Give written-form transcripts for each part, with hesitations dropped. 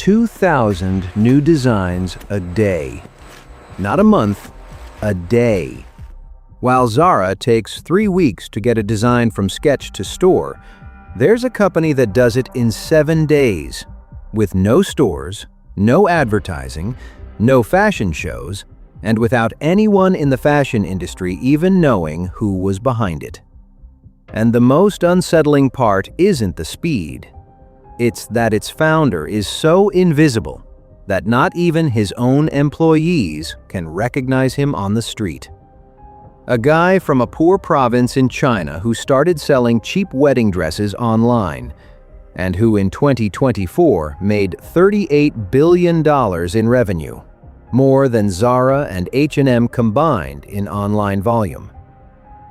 2,000 new designs a day. Not a month, a day. While Zara takes 3 weeks to get a design from sketch to store, there's a company that does it in 7 days, with no stores, no advertising, no fashion shows, and without anyone in the fashion industry even knowing who was behind it. And the most unsettling part isn't the speed. It's that its founder is so invisible that not even his own employees can recognize him on the street. A guy from a poor province in China who started selling cheap wedding dresses online, and who in 2024 made $38 billion in revenue, more than Zara and H&M combined in online volume.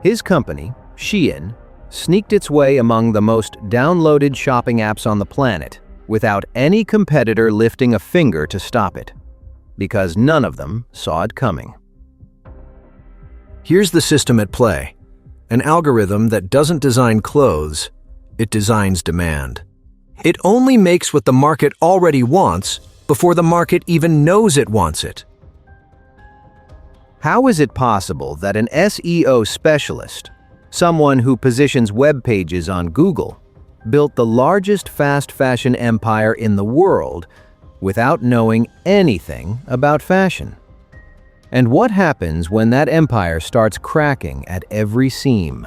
His company, Shein, sneaked its way among the most downloaded shopping apps on the planet without any competitor lifting a finger to stop it, because none of them saw it coming. Here's the system at play. An algorithm that doesn't design clothes, it designs demand. It only makes what the market already wants before the market even knows it wants it. How is it possible that an SEO specialist, someone who positions web pages on Google, built the largest fast fashion empire in the world without knowing anything about fashion? And what happens when that empire starts cracking at every seam?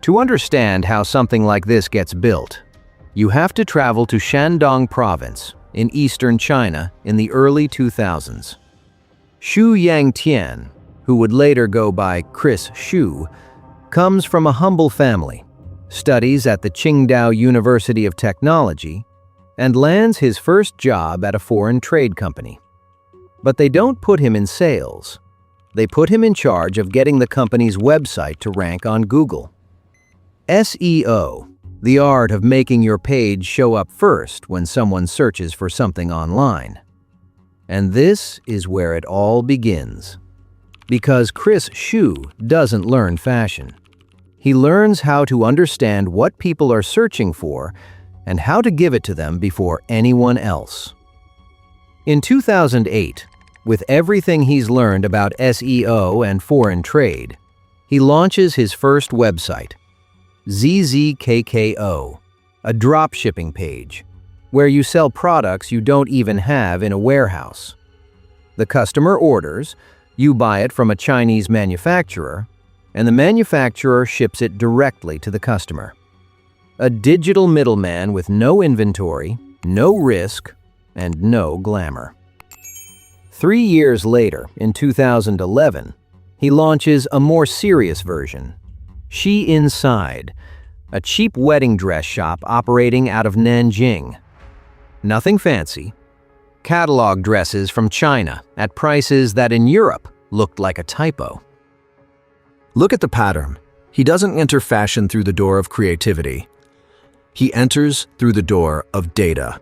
To understand how something like this gets built, you have to travel to Shandong province in eastern China in the early 2000s. Xu Yangtian, who would later go by Chris Xu, comes from a humble family, studies at the Qingdao University of Technology, and lands his first job at a foreign trade company. But they don't put him in sales. They put him in charge of getting the company's website to rank on Google. SEO, the art of making your page show up first when someone searches for something online. And this is where it all begins. Because Chris Xu doesn't learn fashion. He learns how to understand what people are searching for and how to give it to them before anyone else. In 2008, with everything he's learned about SEO and foreign trade, he launches his first website, ZZKKO, a dropshipping page, where you sell products you don't even have in a warehouse. The customer orders, you buy it from a Chinese manufacturer, and the manufacturer ships it directly to the customer. A digital middleman with no inventory, no risk, and no glamour. 3 years later, in 2011, he launches a more serious version, Shein'S, a cheap wedding dress shop operating out of Nanjing. Nothing fancy. Catalog dresses from China at prices that in Europe looked like a typo. Look at the pattern. He doesn't enter fashion through the door of creativity. He enters through the door of data.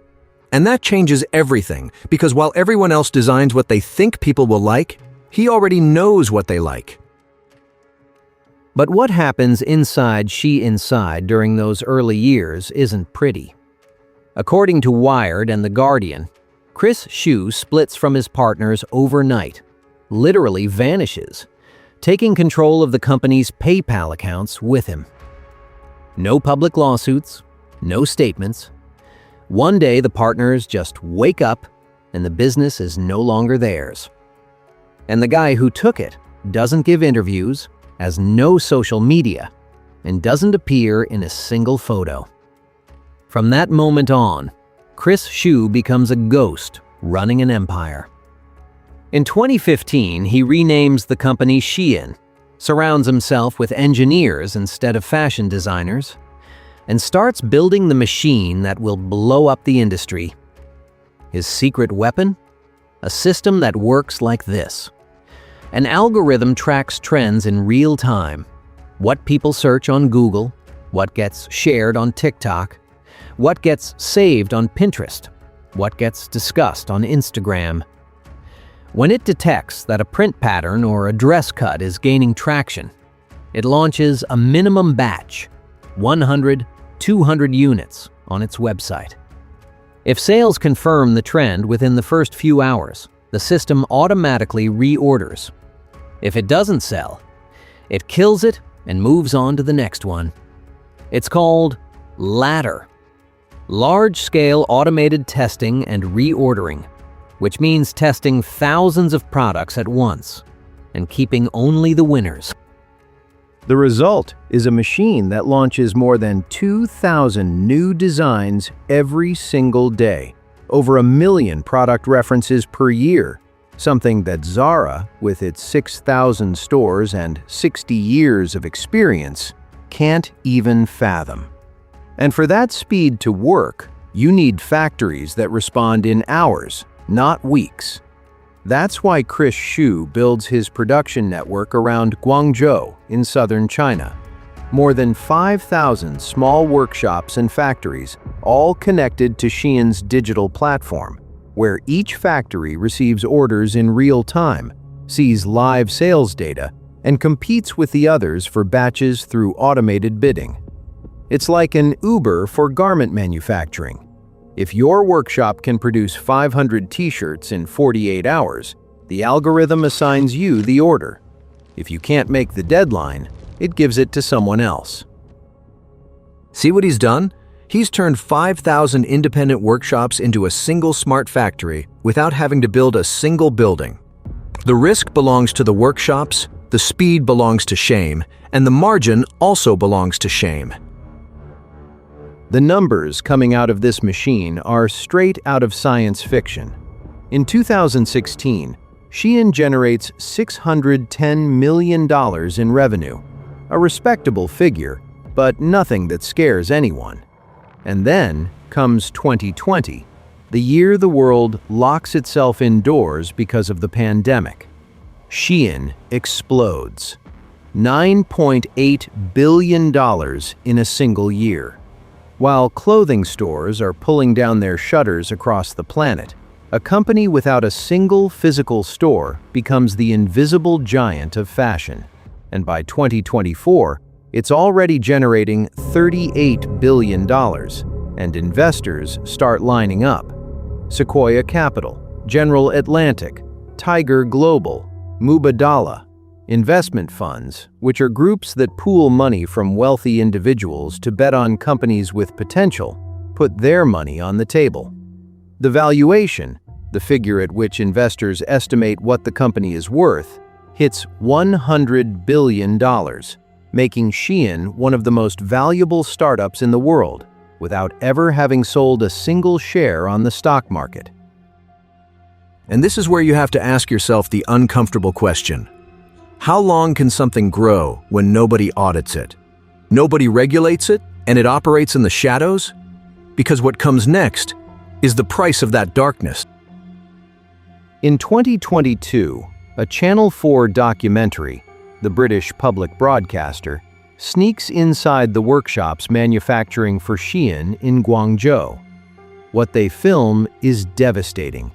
And that changes everything, because while everyone else designs what they think people will like, he already knows what they like. But what happens inside Shein'S during those early years isn't pretty. According to Wired and The Guardian, Chris Xu splits from his partners overnight, literally vanishes, taking control of the company's PayPal accounts with him. No public lawsuits, no statements. One day the partners just wake up and the business is no longer theirs. And the guy who took it doesn't give interviews, has no social media, and doesn't appear in a single photo. From that moment on, Chris Xu becomes a ghost running an empire. In 2015, he renames the company Shein, surrounds himself with engineers instead of fashion designers, and starts building the machine that will blow up the industry. His secret weapon? A system that works like this. An algorithm tracks trends in real time. What people search on Google, what gets shared on TikTok, what gets saved on Pinterest, what gets discussed on Instagram. When it detects that a print pattern or a dress cut is gaining traction, it launches a minimum batch, 100, 200 units, on its website. If sales confirm the trend within the first few hours, the system automatically reorders. If it doesn't sell, it kills it and moves on to the next one. It's called ladder. Large-scale automated testing and reordering, which means testing thousands of products at once and keeping only the winners. The result is a machine that launches more than 2,000 new designs every single day, over 1 million product references per year, something that Zara, with its 6,000 stores and 60 years of experience, can't even fathom. And for that speed to work, you need factories that respond in hours, not weeks. That's why Chris Xu builds his production network around Guangzhou in southern China. More than 5,000 small workshops and factories, all connected to Shein'S digital platform, where each factory receives orders in real time, sees live sales data, and competes with the others for batches through automated bidding. It's like an Uber for garment manufacturing. If your workshop can produce 500 t-shirts in 48 hours, the algorithm assigns you the order. If you can't make the deadline, it gives it to someone else. See what he's done? He's turned 5,000 independent workshops into a single smart factory without having to build a single building. The risk belongs to the workshops, the speed belongs to Shein, and the margin also belongs to Shein. The numbers coming out of this machine are straight out of science fiction. In 2016, Shein generates $610 million in revenue, a respectable figure, but nothing that scares anyone. And then comes 2020, the year the world locks itself indoors because of the pandemic. Shein explodes. $9.8 billion in a single year. While clothing stores are pulling down their shutters across the planet, a company without a single physical store becomes the invisible giant of fashion. And by 2024, it's already generating $38 billion, and investors start lining up. Sequoia Capital, General Atlantic, Tiger Global, Mubadala, investment funds, which are groups that pool money from wealthy individuals to bet on companies with potential, put their money on the table. The valuation, the figure at which investors estimate what the company is worth, hits $100 billion, making Shein one of the most valuable startups in the world, without ever having sold a single share on the stock market. And this is where you have to ask yourself the uncomfortable question. How long can something grow when nobody audits it? Nobody regulates it, and it operates in the shadows? Because what comes next is the price of that darkness. In 2022, a Channel 4 documentary, the British public broadcaster, sneaks inside the workshops manufacturing for Shein in Guangzhou. What they film is devastating.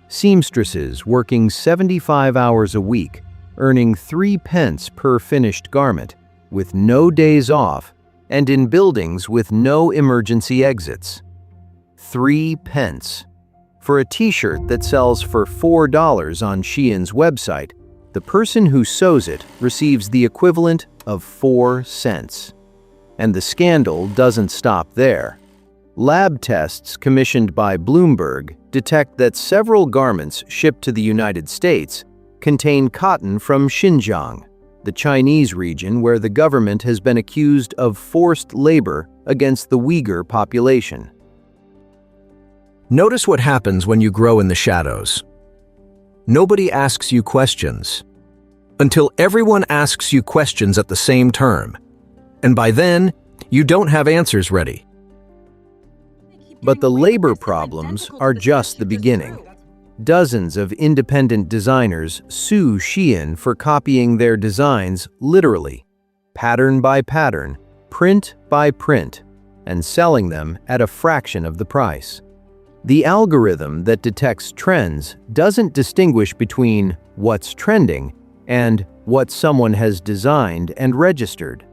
Seamstresses working 75 hours a week, earning 3 pence per finished garment, with no days off, and in buildings with no emergency exits. 3 pence. For a t-shirt that sells for $4 on Shein's website, the person who sews it receives the equivalent of 4 cents. And the scandal doesn't stop there. Lab tests commissioned by Bloomberg detect that several garments shipped to the United States contain cotton from Xinjiang, the Chinese region where the government has been accused of forced labor against the Uyghur population. Notice what happens when you grow in the shadows. Nobody asks you questions. Until everyone asks you questions at the same term. And by then, you don't have answers ready. But the labor problems are just the beginning. Dozens of independent designers sue Shein for copying their designs literally, pattern by pattern, print by print, and selling them at a fraction of the price. The algorithm that detects trends doesn't distinguish between what's trending and what someone has designed and registered.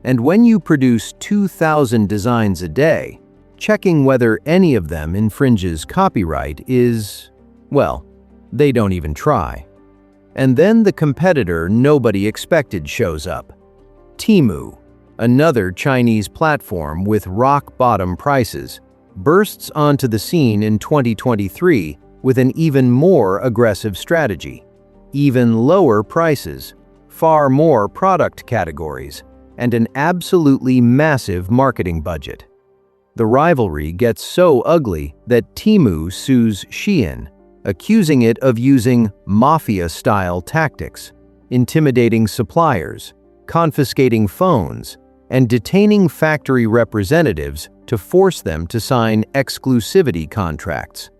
And when you produce 2,000 designs a day, checking whether any of them infringes copyright is, well, they don't even try. And then the competitor nobody expected shows up. Temu, another Chinese platform with rock-bottom prices, bursts onto the scene in 2023 with an even more aggressive strategy. Even lower prices, far more product categories, and an absolutely massive marketing budget. The rivalry gets so ugly that Temu sues Shein, accusing it of using mafia-style tactics, intimidating suppliers, confiscating phones, and detaining factory representatives to force them to sign exclusivity contracts,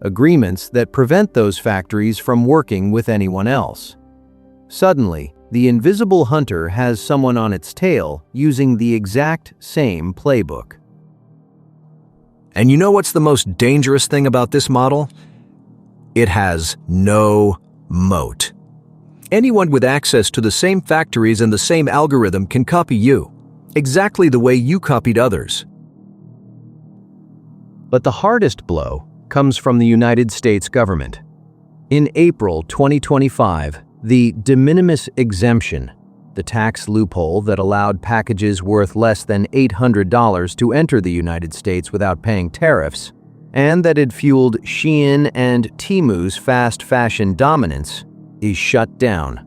agreements that prevent those factories from working with anyone else. Suddenly, the invisible hunter has someone on its tail using the exact same playbook. And you know what's the most dangerous thing about this model? It has no moat. Anyone with access to the same factories and the same algorithm can copy you, exactly the way you copied others. But the hardest blow comes from the United States government. In April 2025, the de minimis exemption, the tax loophole that allowed packages worth less than $800 to enter the United States without paying tariffs, and that had fueled Shein and Temu's fast fashion dominance, is shut down.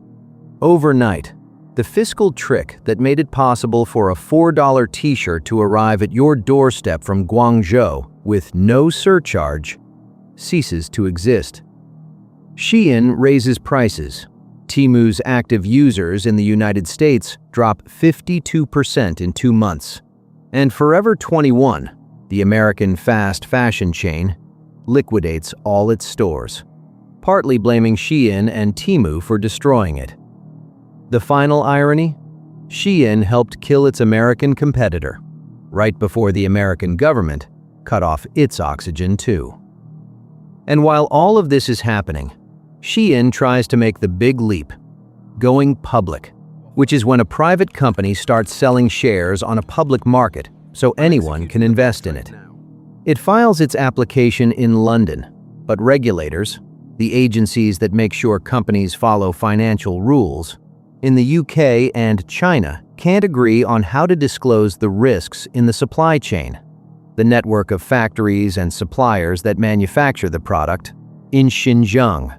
Overnight, the fiscal trick that made it possible for a $4 t-shirt to arrive at your doorstep from Guangzhou with no surcharge ceases to exist. Shein raises prices. Temu's active users in the United States drop 52% in 2 months. And Forever 21, the American fast fashion chain, liquidates all its stores, partly blaming Shein and Temu for destroying it. The final irony? Shein helped kill its American competitor, right before the American government cut off its oxygen too. And while all of this is happening, Shein tries to make the big leap, going public, which is when a private company starts selling shares on a public market so anyone can invest in it. It files its application in London, but regulators, the agencies that make sure companies follow financial rules, in the UK and China can't agree on how to disclose the risks in the supply chain, the network of factories and suppliers that manufacture the product, in Xinjiang.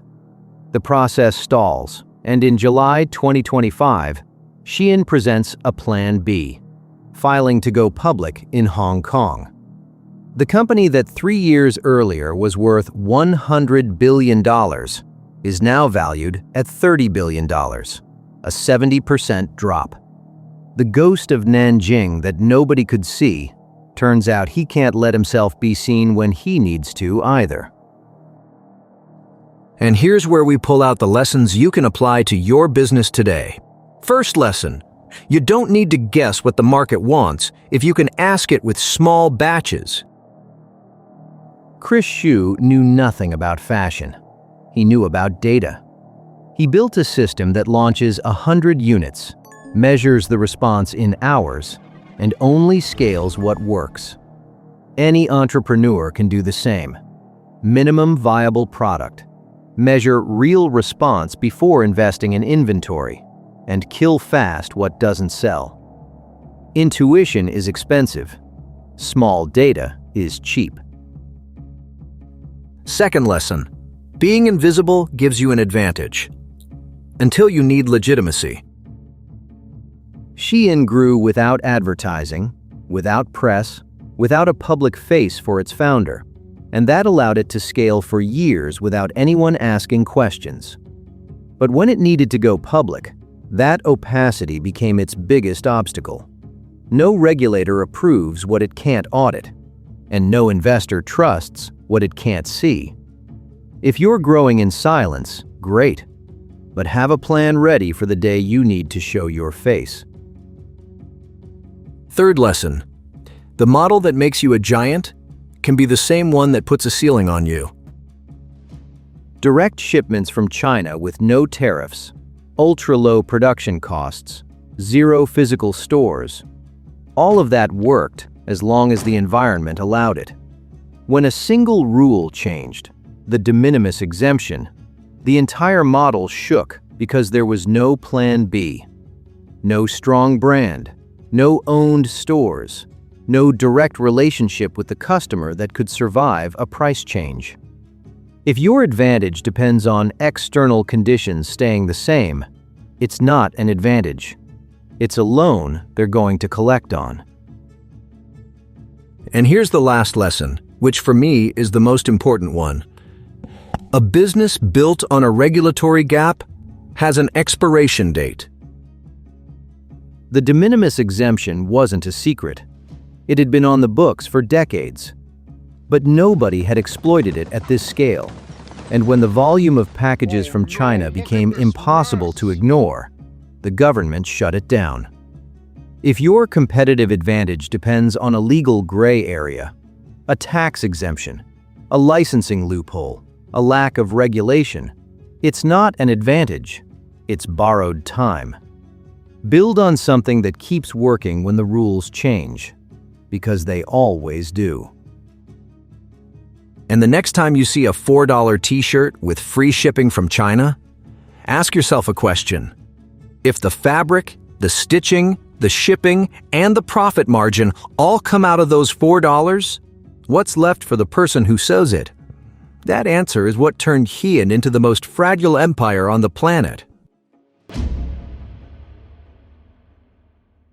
The process stalls, and in July 2025, Shein presents a Plan B, filing to go public in Hong Kong. The company that 3 years earlier was worth $100 billion is now valued at $30 billion, a 70% drop. The ghost of Nanjing that nobody could see, turns out he can't let himself be seen when he needs to either. And here's where we pull out the lessons you can apply to your business today. First lesson, you don't need to guess what the market wants if you can ask it with small batches. Chris Xu knew nothing about fashion. He knew about data. He built a system that launches 100 units, measures the response in hours, and only scales what works. Any entrepreneur can do the same. Minimum viable product. Measure real response before investing in inventory, and kill fast what doesn't sell. Intuition is expensive. Small data is cheap. Second lesson, being invisible gives you an advantage, until you need legitimacy. Shein grew without advertising, without press, without a public face for its founder, and that allowed it to scale for years without anyone asking questions. But when it needed to go public, that opacity became its biggest obstacle. No regulator approves what it can't audit, and no investor trusts what it can't see. If you're growing in silence, great, but have a plan ready for the day you need to show your face. Third lesson, the model that makes you a giant can be the same one that puts a ceiling on you. Direct shipments from China with no tariffs, ultra-low production costs, zero physical stores. All of that worked as long as the environment allowed it. When a single rule changed, the de minimis exemption, the entire model shook because there was no plan B. No strong brand, no owned stores, no direct relationship with the customer that could survive a price change. If your advantage depends on external conditions staying the same, it's not an advantage. It's a loan they're going to collect on. And here's the last lesson, which for me is the most important one. A business built on a regulatory gap has an expiration date. The de minimis exemption wasn't a secret. It had been on the books for decades. But nobody had exploited it at this scale. And when the volume of packages from China became impossible to ignore, the government shut it down. If your competitive advantage depends on a legal gray area, a tax exemption, a licensing loophole, a lack of regulation, it's not an advantage, it's borrowed time. Build on something that keeps working when the rules change, because they always do. And the next time you see a $4 t-shirt with free shipping from China, ask yourself a question. If the fabric, the stitching, the shipping, and the profit margin all come out of those $4, what's left for the person who sews it? That answer is what turned Shein into the most fragile empire on the planet.